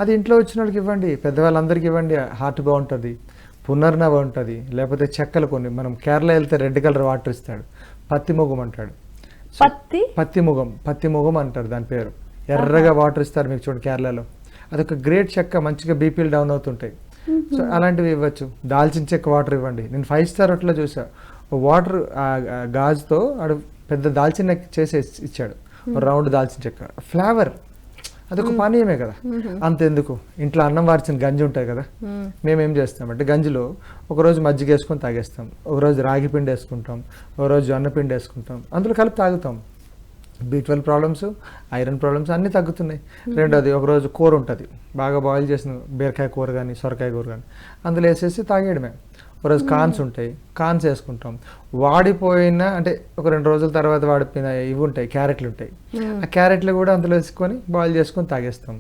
అది ఇంట్లో వచ్చిన వాళ్ళకి ఇవ్వండి, పెద్దవాళ్ళందరికీ ఇవ్వండి, హార్ట్ బాగుంటుంది. పునర్నవ ఉంటుంది, లేకపోతే చెక్కలు కొన్ని, మనం కేరళ వెళ్తే రెడ్ కలర్ వాటర్ ఇస్తాడు, పత్తి మొగం అంటాడు, పత్తి మొగం అంటారు దాని పేరు. ఎర్రగా వాటర్ ఇస్తారు మీకు చూడండి కేరళలో, అదొక గ్రేట్ చెక్క, మంచిగా బీపీలు డౌన్ అవుతుంటాయి. సో అలాంటివి ఇవ్వచ్చు. దాల్చిన చెక్క వాటర్ ఇవ్వండి. నేను 5 స్టార్ హోటల్లో చూసా, వాటర్ గాజుతో ఆడు పెద్ద దాల్చిన చేసి ఇచ్చాడు, రౌండ్ దాల్చిన చెక్క, ఫ్లేవర్, అదొక పానీయమే కదా. అంతెందుకు, ఇంట్లో అన్నం వార్చిన గంజి ఉంటుంది కదా, మేమేం చేస్తామంటే గంజిలో ఒకరోజు మజ్జిగ వేసుకొని తాగేస్తాం, ఒకరోజు రాగి పిండి వేసుకుంటాం, ఒకరోజు జొన్న పిండి వేసుకుంటాం, అందులో కలిపి తాగుతాం. B12 ప్రాబ్లమ్స్, ఐరన్ ప్రాబ్లమ్స్ అన్నీ తగ్గుతున్నాయి. రెండోది, ఒకరోజు కూర ఉంటుంది, బాగా బాయిల్ చేసిన బీరకాయ కూర కానీ సొరకాయ కూర కానీ అందులో వేసేసి తాగేయడమే. ఒకరోజు కాన్స్ ఉంటాయి, కాన్స్ వేసుకుంటాం. వాడిపోయిన అంటే ఒక 2 రోజుల తర్వాత వాడిపోయిన ఇవి ఉంటాయి, క్యారెట్లు ఉంటాయి, ఆ క్యారెట్లు కూడా అందులో వేసుకొని బాయిల్ చేసుకొని తాగేస్తాం.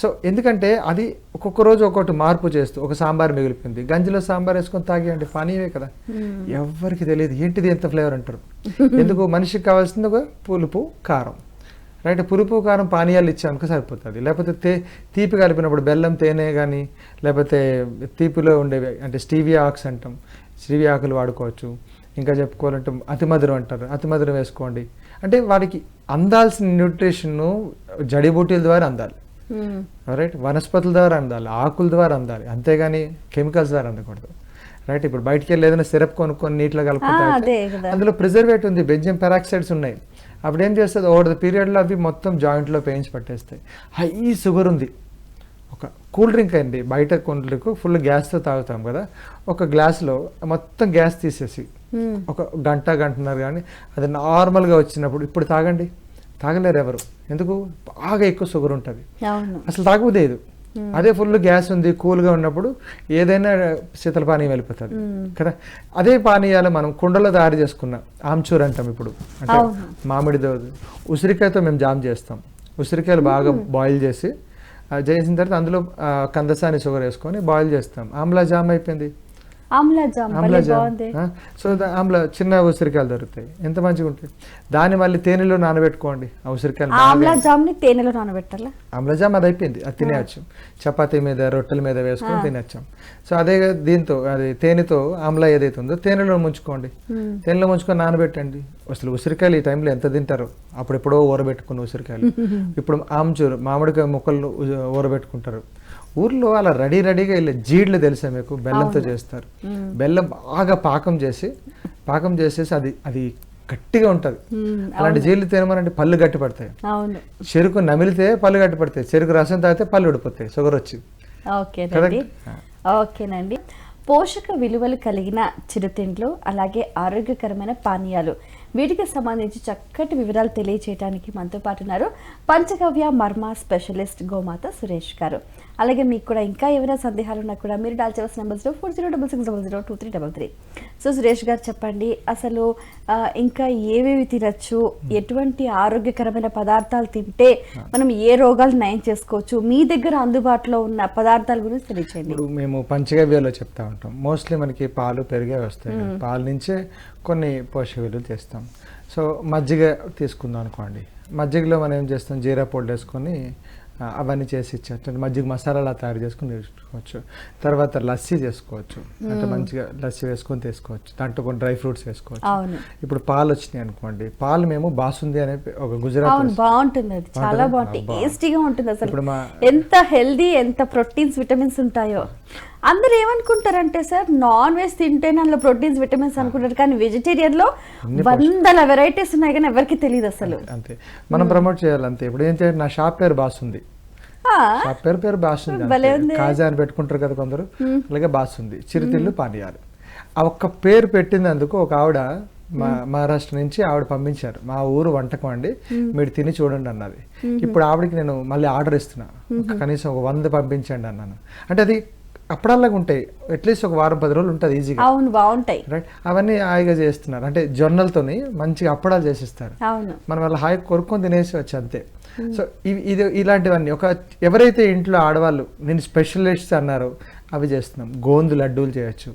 సో ఎందుకంటే అది ఒక్కొక్క రోజు ఒక్కొక్కటి మార్పు చేస్తూ, ఒక సాంబార్ మిగిలిపోయింది, గంజిలో సాంబార్ వేసుకొని తాగేయండి, పానీయమే కదా. ఎవరికి తెలియదు ఏంటిది ఎంత ఫ్లేవర్ అంటారు. ఎందుకు, మనిషికి కావాల్సింది ఒక పులుపు కారం, రైట్. పులుపు కారం పానీయాలు ఇచ్చామనుకో సరిపోతుంది. లేకపోతే తీపి కలిపినప్పుడు బెల్లం, తేనె కానీ, లేకపోతే తీపిలో ఉండేవి అంటే స్టీవియా ఆక్స్ అంటాం, స్టీవియా ఆకులు వాడుకోవచ్చు. ఇంకా చెప్పుకోవాలంటే అతిమధురం అంటారు, అతిమధురం వేసుకోండి. అంటే వాడికి అందాల్సిన న్యూట్రిషన్ జడీబూటీల ద్వారా అందాలి, రైట్, వనస్పతుల ద్వారా అందాలి, ఆకుల ద్వారా అందాలి, అంతేగాని కెమికల్స్ ద్వారా అందకూడదు, రైట్. ఇప్పుడు బయటికి వెళ్ళి ఏదైనా సిరప్ కొనుక్కొని నీటిలో కలుపుకుంటే అందులో ప్రిజర్వేట్ ఉంది, బెంజియం పెరాక్సైడ్స్ ఉన్నాయి. అప్పుడు ఏం చేస్తుంది, ఓవర్ ద పీరియడ్లో అవి మొత్తం జాయింట్లో పెయిన్స్ పట్టేస్తాయి. హై షుగర్ ఉంది. ఒక కూల్ డ్రింక్ అండి, బయట కూల్ డ్రింక్ ఫుల్ గ్యాస్తో తాగుతాం కదా, ఒక గ్లాస్లో మొత్తం గ్యాస్ తీసేసి ఒక గంటన్నర కానీ అది నార్మల్గా వచ్చినప్పుడు ఇప్పుడు తాగండి, తాగలేరు ఎవరు. ఎందుకు, బాగా ఎక్కువ షుగర్ ఉంటుంది, అసలు తాగలేదు. అదే ఫుల్ గ్యాస్ ఉంది కూల్గా ఉన్నప్పుడు ఏదైనా శీతల పానీయం వెళ్ళిపోతుంది కదా. అదే పానీయాలు మనం కుండలో తయారు చేసుకున్నాం, ఆమ్చూర్ అంటాం ఇప్పుడు, అంటే మామిడితో ఉసిరికాయతో మేము జామ్ చేస్తాం. ఉసిరికాయలు బాగా బాయిల్ చేసి చేసిన తర్వాత అందులో కందసాని షుగర్ వేసుకొని బాయిల్ చేస్తాం. ఆమ్లా జామ్ అయిపోయింది. ఆమ్లా జామ్ సో ఆమ్లా చిన్న ఉసిరికాయలు దొరుకుతాయి, ఎంత మంచిగా ఉంటాయి. దాన్ని మళ్ళీ తేనెలో నానబెట్టుకోండి. ఆ ఉసిరికాయలు ఆమ్లా జామ్ ని తేనెలో నానబెట్టాలా? ఆమ్లా జామ్ అది అయిపోయింది, అది తినేయచ్చు. చపాతీ మీద రొట్టెల మీద వేసుకొని తినచ్చు. సో అదే దీంతో అది తేనెతో ఆమ్లా ఏదైతే ఉందో తేనెలో ముంచుకోండి. తేనెలో ముంచుకొని నానబెట్టండి. అసలు ఉసిరికాయలు ఈ టైంలో ఎంత తింటారు, అప్పుడెప్పుడో ఊరబెట్టుకున్న ఉసిరికాయలు. ఇప్పుడు ఆమ్చూరు మామిడికాయ ముక్కలు ఊరబెట్టుకుంటారు. ఊర్లో అలా రెడీగా ఇలా జీడ్లు తెలుసా మీకు, బెల్లంతో చేస్తారు. బెల్లం బాగా పాకం చేసేసి అది గట్టిగా ఉంటది. అలాంటి జీడ్లు తినమనంటే పళ్ళు గట్టి పడతాయి. చెరుకు నమిలితే పళ్ళు గట్టి పడతాయి, చెరుకు రసం తాగితే పళ్ళు ఉడిపోతాయి షుగర్ వచ్చి. ఓకేనండి. పోషక విలువలు కలిగిన చిరుతిండ్లు అలాగే ఆరోగ్యకరమైన పానీయాలు, వీటికి సంబంధించి చక్కటి వివరాలు తెలియచేయడానికి మనతో పాటు ఉన్నారు పంచగవ్య మర్మ స్పెషలిస్ట్ గోమాత సురేష్ గారు. అలాగే మీకు కూడా ఇంకా ఏమైనా సందేహాలు ఉన్నా కూడా మీరు డయల్ చేయాల్సిన నెంబర్స్ 4066002333. సో సురేష్ గారు చెప్పండి, అసలు ఇంకా ఏవేవి తినచ్చు, ఎటువంటి ఆరోగ్యకరమైన పదార్థాలు తింటే మనం ఏ రోగాలు నయం చేసుకోవచ్చు, మీ దగ్గర అందుబాటులో ఉన్న పదార్థాల గురించి తెలియచేయండి. ఇప్పుడు మేము పంచగవ్యలో చెప్తా ఉంటాం, మోస్ట్లీ మనకి పాలు పెరిగే వస్తాయి, పాల నుంచే కొన్ని పోషక విలువలు తెస్తాం. సో మజ్జిగ తీసుకుందాం అనుకోండి, మజ్జిగలో మనం ఏం చేస్తాం, జీరా పౌడర్ వేసుకొని అవన్నీ చేసి ఇచ్చేస్తాం. మజ్జిగ మసాలా తయారు చేసుకుని తీసుకోవచ్చు. తర్వాత లస్సీ చేసుకోవచ్చు, అంటే మంచిగా లస్సీ వేసుకొని తీసుకోవచ్చు. దాంట్లో కొన్ని డ్రై ఫ్రూట్స్ వేసుకోవచ్చు. ఇప్పుడు పాలు వచ్చినాయి అనుకోండి, పాలు మేము బాసుంది అనే ఒక గుజరాత్ బాగుంటుంది, అది చాలా బాగుంటుంది, టేస్టీగా ఉంటుంది. అసలు ఎంత హెల్దీ, ఎంత ప్రోటీన్స్ విటమిన్స్ ఉంటాయో. అందరు ఏమనుకుంటారంటే సార్ నాన్ వెజ్ తింటేనే అందులో ప్రోటీన్స్ విటమిన్స్ అనుకుంటారు, కానీ వెజిటేరియన్ లో వందల వెరైటీస్ ఉన్నాయి కానీ ఎవరికి తెలియదు అసలు. అంతే, మనం ప్రమోట్ చేయాలి అంతే. ఇప్పుడు ఏం చేయాలి, నా షాప్ పేరు బాసుంది, షాప్ పేరు బాసుంది, కాజా అని పెట్టుకుంటారు కదా కొందరు, అలాగే బాసుంది చిరుతిళ్ళు పానీయాలు. ఆ ఒక్క పేరు పెట్టినందుకు ఒక ఆవిడ మహారాష్ట్ర నుంచి ఆవిడ పంపించారు, మా ఊరు వంటకం అండి, మీరు తిని చూడండి అన్నది. ఇప్పుడు ఆవిడకి నేను మళ్ళీ ఆర్డర్ ఇస్తున్నా, కనీసం ఒక 100 పంపించండి అన్నాను. అంటే అది అప్పుడల్లాగా ఉంటాయి, అట్లీస్ట్ ఒక వారం 10 రోజులు ఉంటుంది ఈజీగా. అవును, బాగుంటాయి. రైట్, అవన్నీ హాయిగా చేస్తున్నారు, అంటే జొన్నలతోని మంచిగా అప్పడాలు చేసిస్తారు. మనం వాళ్ళ హాయి కొరుక్కొని తినేసి అంతే. సో ఇది ఇలాంటివన్నీ ఎవరైతే ఇంట్లో ఆడవాళ్ళు నేను స్పెషలిస్ట్ అన్నారో అవి చేస్తున్నాం. గోందు లడ్డూలు చేయొచ్చు.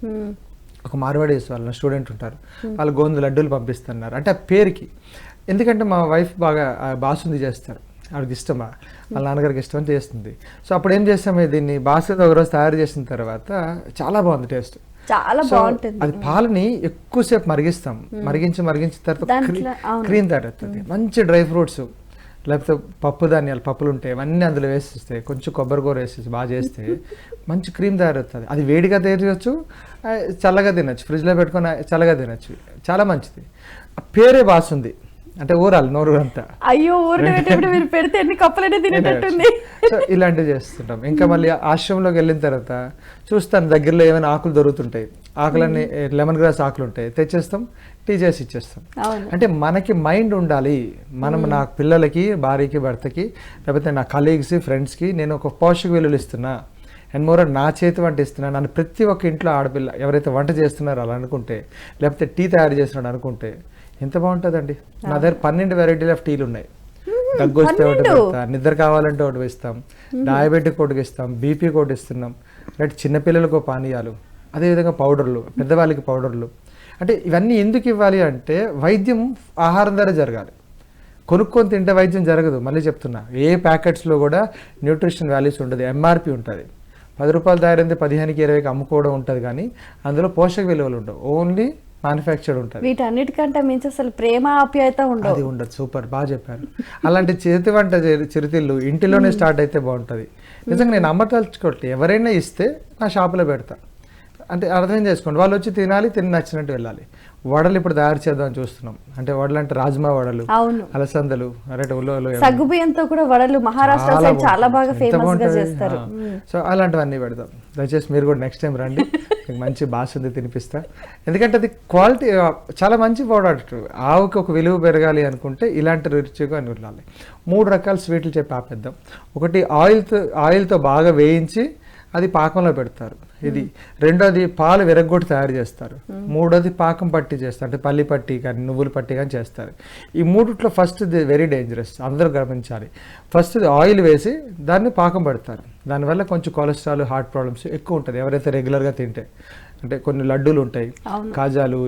ఒక మార్వాడీస్ వాళ్ళ స్టూడెంట్ ఉంటారు, వాళ్ళు గోందు లడ్డూలు పంపిస్తున్నారు, అంటే ఆ పేరుకి. ఎందుకంటే మా వైఫ్ బాగా బాసుంది చేస్తారు, ఆవిడకి ఇష్టమా, వాళ్ళ నాన్నగారికి ఇష్టం చేస్తుంది. సో అప్పుడు ఏం చేస్తాము, దీన్ని బాసుంది ఒకరోజు తయారు చేసిన తర్వాత చాలా బాగుంది టేస్ట్, చాలా బాగుంటుంది. అది పాలని ఎక్కువసేపు మరిగిస్తాం, మరిగించిన తర్వాత క్రీమ్ తయారవుతుంది. మంచి డ్రై ఫ్రూట్స్ లేకపోతే పప్పు ధాన్యాలు, పప్పులు ఉంటాయి, అవన్నీ అందులో వేసిస్తే, కొంచెం కొబ్బరికూర వేసేసి బాగా చేస్తే మంచి క్రీమ్ తయారవుతుంది. అది వేడిగా తయారు చేయొచ్చు, చల్లగా తినచ్చు, ఫ్రిడ్జ్లో పెట్టుకొని చల్లగా తినచ్చు, చాలా మంచిది. ఆ పేరే బాసుంది, అంటే ఊరాలి నోరు అంతా. అయ్యో, మీరు పెడితే ఎన్ని కప్పులైనా తినేటట్టుంది. సో ఇలాంటివి చేస్తుంటాం. ఇంకా మళ్ళీ ఆశ్రమంలోకి వెళ్ళిన తర్వాత చూస్తాను, దగ్గరలో ఏమైనా ఆకులు దొరుకుతుంటాయి, ఆకులన్నీ లెమన్ గ్రాస్ ఆకులు ఉంటాయి, తెచ్చేస్తాం, టీ చేసి ఇచ్చేస్తాం. అంటే మనకి మైండ్ ఉండాలి, మనం నా పిల్లలకి, భార్యకి, భర్తకి, లేకపోతే నా కలీగ్స్, ఫ్రెండ్స్కి నేను ఒక పోషక విలువలు ఇస్తున్నా, అండ్ మోర్ నా చేతి వంట ఇస్తున్నా, నన్ను ప్రతి ఒక్క ఇంట్లో ఆడపిల్ల ఎవరైతే వంట చేస్తున్నారో అలా అనుకుంటే, లేకపోతే టీ తయారు చేస్తున్నాడు అనుకుంటే ఎంత బాగుంటుందండి. నా దగ్గర 12 వెరైటీలు ఆఫ్ టీలు ఉన్నాయి. దగ్గు వస్తే ఒకటి పెడతా, నిద్ర కావాలంటే ఒకటి ఇస్తాం, డయాబెటిక్ ఒకటి ఇస్తాం, బీపీ ఒకటి ఇస్తున్నాం, రైట్, చిన్నపిల్లలకు పానీయాలు, అదేవిధంగా పౌడర్లు, పెద్దవాళ్ళకి పౌడర్లు. అంటే ఇవన్నీ ఎందుకు ఇవ్వాలి అంటే వైద్యం ఆహారం ద్వారా జరగాలి, కొనుక్కొని తింటే వైద్యం జరగదు. మళ్ళీ చెప్తున్నా, ఏ ప్యాకెట్స్లో కూడా న్యూట్రిషన్ వాల్యూస్ ఉండదు, ఎంఆర్పి ఉంటుంది. 10 రూపాయలు తయారైంది 15కి 20కి అమ్ముకోవడం ఉంటుంది, కానీ అందులో పోషక విలువలు ఉండవు, ఓన్లీ మ్యానుఫ్యాక్చర్డ్ ఉంటుంది. వీటన్నిటికంటే మించి అసలు ప్రేమ ఆప్యాయత ఉండదు. అది ఉండదు. సూపర్, బాగా చెప్పారు. అలాంటి చేతి వంట చిరుతిళ్ళు ఇంటిలోనే స్టార్ట్ అయితే బాగుంటుంది. నిజంగా నేను అమ్మతలుచుకోవట్లేదు, ఎవరైనా ఇస్తే నా షాపులో పెడతా, అంటే అర్థం చేసుకోండి, వాళ్ళు వచ్చి తినాలి, తిని నచ్చినట్టు వెళ్ళాలి. వడలు ఇప్పుడు తయారు చేద్దామని చూస్తున్నాం, అంటే వడలు అంటే రాజ్మా వడలు, అలసందలు, సగ్గుబియ్యంతో కూడా వడలు మహారాష్ట్ర సైడ్ చాలా బాగా ఫేమస్ గా చేస్తారు. సో అలాంటివన్నీ పెడదాం. దయచేసి మీరు కూడా నెక్స్ట్ టైం రండి, నీకు మంచి బాసుంది తినిపిస్తా. ఎందుకంటే అది క్వాలిటీ చాలా మంచి ప్రోడక్ట్. ఆవుకి ఒక విలువ పెరగాలి అనుకుంటే ఇలాంటి రుచిగా వెళ్ళాలి. 3 రకాల స్వీట్లు చెప్పి ఆపేద్దాం. ఒకటి ఆయిల్తో బాగా వేయించి అది పాకంలో పెడతారు, ఇది. రెండోది పాలు విరగ్గొట్టి తయారు చేస్తారు. మూడోది పాకం పట్టి చేస్తారు, అంటే పల్లి పట్టి కానీ నువ్వుల పట్టి కానీ చేస్తారు. ఈ మూడిట్లో ఫస్ట్ వెరీ డేంజరస్, అందరూ గమనించాలి. ఫస్ట్ ఆయిల్ వేసి దాన్ని పాకం పెడతారు. దానివల్ల కొంచెం కొలెస్ట్రాల్, హార్ట్ ప్రాబ్లమ్స్ ఎక్కువ ఉంటుంది ఎవరైతే రెగ్యులర్గా తింటే. అంటే కొన్ని లడ్డూలు ఉంటాయి, కాజాలు,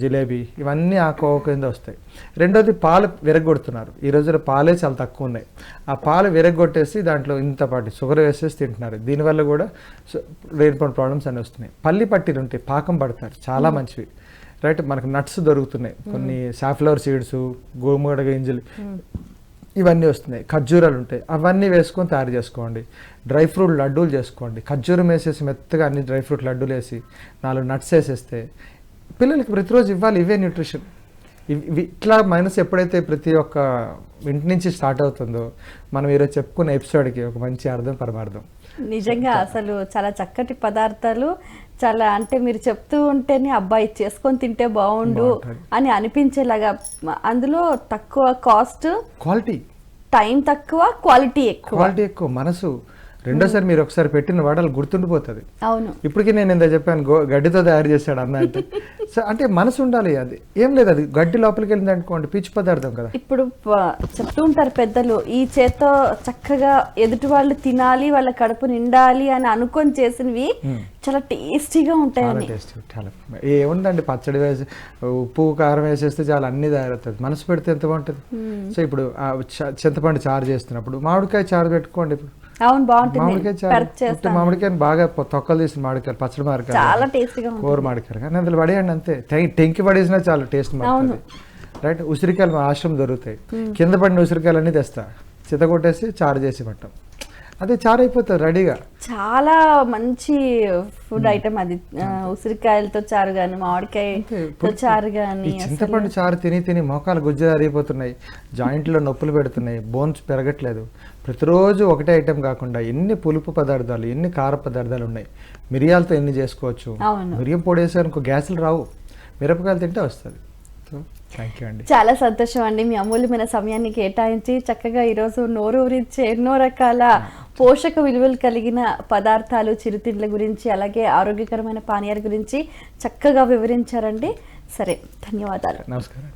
జిలేబీ, ఇవన్నీ ఆ కోవ కింద వస్తాయి. రెండోది పాలు విరగొడుతున్నారు. ఈ రోజున పాలే చాలా తక్కువ ఉన్నాయి. ఆ పాలు విరగొట్టేసి దాంట్లో ఇంతపాటి షుగర్ వేసేసి తింటున్నారు. దీనివల్ల కూడా బ్రెయిన్ ప్రాబ్లమ్స్ అన్నీ వస్తున్నాయి. పల్లి పట్టీలు ఉంటాయి, పాకం పడతారు, చాలా మంచివి. రైట్, మనకు నట్స్ దొరుకుతున్నాయి, కొన్ని సాఫ్లవర్ సీడ్స్, గోముగడ గింజలు, ఇవన్నీ వస్తున్నాయి. ఖర్జూరాలు ఉంటాయి, అవన్నీ వేసుకొని తయారు చేసుకోండి. డ్రై ఫ్రూట్ లడ్డూలు చేసుకోండి. ఖర్జూరం వేసేసి మెత్తగా అన్ని డ్రై ఫ్రూట్ లడ్డూలు వేసి 4 నట్స్ వేసేస్తే పిల్లలకి ప్రతిరోజు ఇవ్వాలి. ఇవే న్యూట్రిషన్. ఇట్లా మైనస్ ఎప్పుడైతే ప్రతి ఒక్క ఇంటి నుంచి స్టార్ట్ అవుతుందో మనం ఈరోజు చెప్పుకున్న ఎపిసోడ్కి ఒక మంచి అర్థం పరమార్థం. నిజంగా అసలు చాలా చక్కటి పదార్థాలు, చాలా అంటే మీరు చెప్తూ ఉంటేనే అబ్బాయి చేసుకొని తింటే బాగుండు అని అనిపించేలాగా. అందులో తక్కువ కాస్ట్, క్వాలిటీ, టైం తక్కువ, క్వాలిటీ ఎక్కువ, మనసు. రెండోసారి మీరు ఒకసారి పెట్టిన వాడాలు గుర్తుండిపోతుంది. అవును, ఇప్పటికీ నేను ఎంత చెప్పాను, గడ్డితో తయారు చేశాడు అన్న అంటే. సో అంటే మనసు ఉండాలి. అది ఏం లేదు, అది గడ్డి లోపలికి వెళ్ళింది అనుకోండి, పీచు పదార్థం కదా. ఇప్పుడు చెప్తూ ఉంటారు పెద్దలు, ఈ చేత్తో చక్కగా ఎదుటి వాళ్ళు తినాలి, వాళ్ళ కడుపు నిండాలి అని అనుకొని చేసినవి చాలా టేస్టీగా ఉంటాయి. చాలా ఏముందండి, పచ్చడి వేసి ఉప్పు కారం వేసేస్తే చాలా అన్ని తయారవుతుంది. మనసు పెడితే ఎంత బాగుంటుంది. సో ఇప్పుడు చింతపండు చారు చేస్తున్నప్పుడు మామిడికాయ చారు పెట్టుకోండి. అవును, బాగుంటుంది. మామిడికాయని బాగా తొక్కలు తీసిన మామిడికాయలు, పచ్చడి మామిడికాయ, చాలా టేస్టీగా కూర మామిడికాయలు, కానీ అందులో పడేయండి అంతే. టెంకి పడేసినా చాలా టేస్ట్ మారుతుంది. రైట్, ఉసిరికాయలు మా ఆశ్రమం దొరుకుతాయి. కింద పడిన ఉసిరికాయలు అన్నీ తెస్తా, చిత కొట్టేసి చారు చేసి పట్టాం, అది చారు అయిపోతుంది రెడీగా. చాలా మంచి ఫుడ్ ఐటమ్ అది. ఉసిరికాయలతో చారు గాని, మామిడికాయతో చారు గాని. చింతపండు చారు తిని తిని మోకాలు గుజ్జు అరిగిపోతున్నాయి, జాయింట్లో నొప్పులు పెడుతున్నాయి, బోన్స్ పెరగట్లేదు. ప్రతిరోజు ఒకటే ఐటెం కాకుండా ఎన్ని పులుపు పదార్థాలు, ఎన్ని కార పదార్థాలు ఉన్నాయి. మిరియాలతో ఎన్ని చేసుకోవచ్చు. మిరియం పొడేసారనుకో గ్యాసులు రావు, మిరపకాయలు తింటే వస్తుంది. థ్యాంక్ యూ అండి, చాలా సంతోషం అండి. మీ అమూల్యమైన సమయాన్ని కేటాయించి చక్కగా ఈరోజు నోరు ఊరించే ఎన్నో రకాల పోషక విలువలు కలిగిన పదార్థాలు, చిరుతిండ్ల గురించి, అలాగే ఆరోగ్యకరమైన పానీయాల గురించి చక్కగా వివరించారండి. సరే, ధన్యవాదాలు. నమస్కారం.